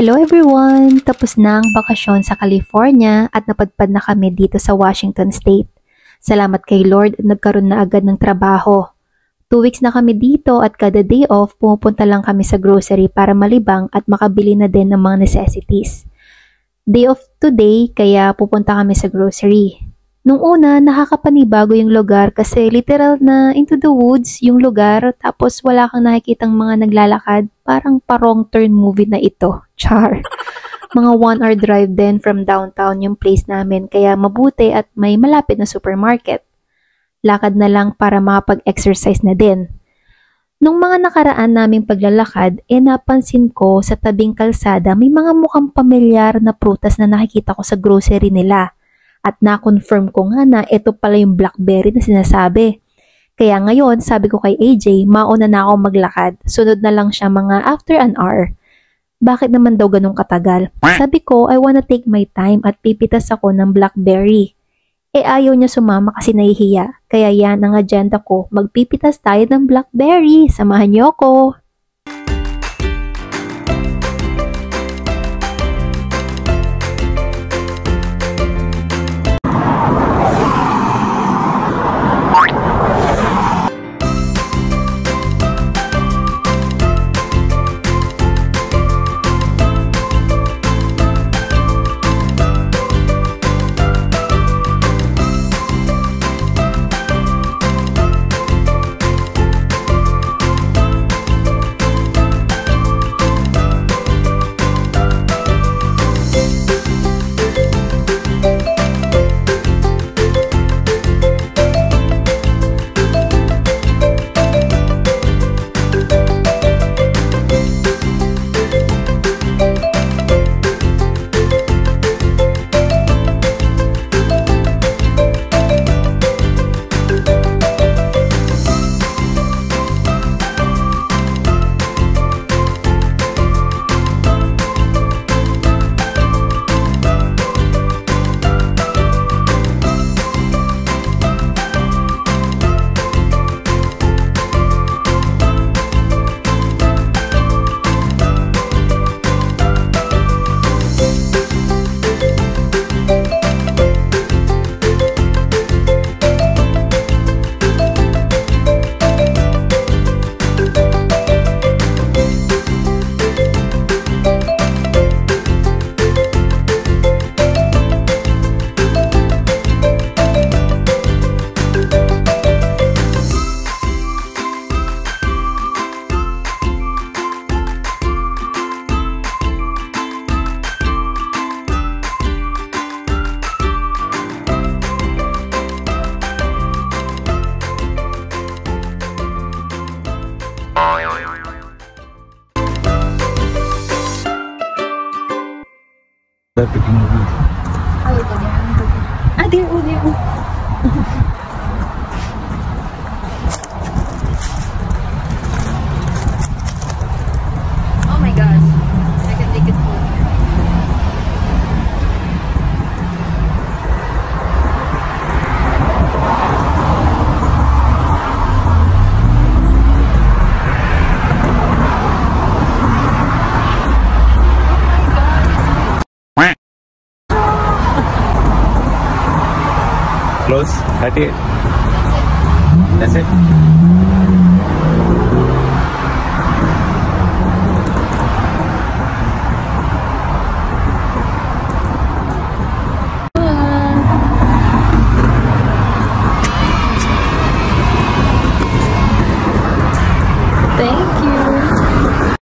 Hello everyone! Tapos na ang bakasyon sa California at napadpad na kami dito sa Washington State. Salamat kay Lord at nagkaroon na agad ng trabaho. 2 weeks na kami dito at kada day off pumupunta lang kami sa grocery para malibang at makabili na din ng mga necessities. Day off today kaya pupunta kami sa grocery. Nung una, nakakapanibago yung lugar kasi literal na into the woods yung lugar tapos wala kang nakikitang mga naglalakad. Parang pa-wrong turn movie na ito. Char. Mga 1 hour drive din from downtown yung place namin kaya mabuti at may malapit na supermarket. Lakad na lang para makapag-exercise na din. Nung mga nakaraan naming paglalakad, napansin ko sa tabing kalsada may mga mukhang pamilyar na prutas na nakikita ko sa grocery nila. At na-confirm ko nga na ito pala yung blackberry na sinasabi. Kaya ngayon, sabi ko kay AJ, mauna na ako maglakad. Sunod na lang siya mga after an hour. Bakit naman daw ganun katagal? Sabi ko, I wanna take my time at pipitas ako ng blackberry. Ayaw niya sumama kasi nahihiya. Kaya yan ang agenda ko, magpipitas tayo ng blackberry. Samahan niyo ako. Picking movie. There. Oh my gosh. I can take it full. Close. That's it. That's it.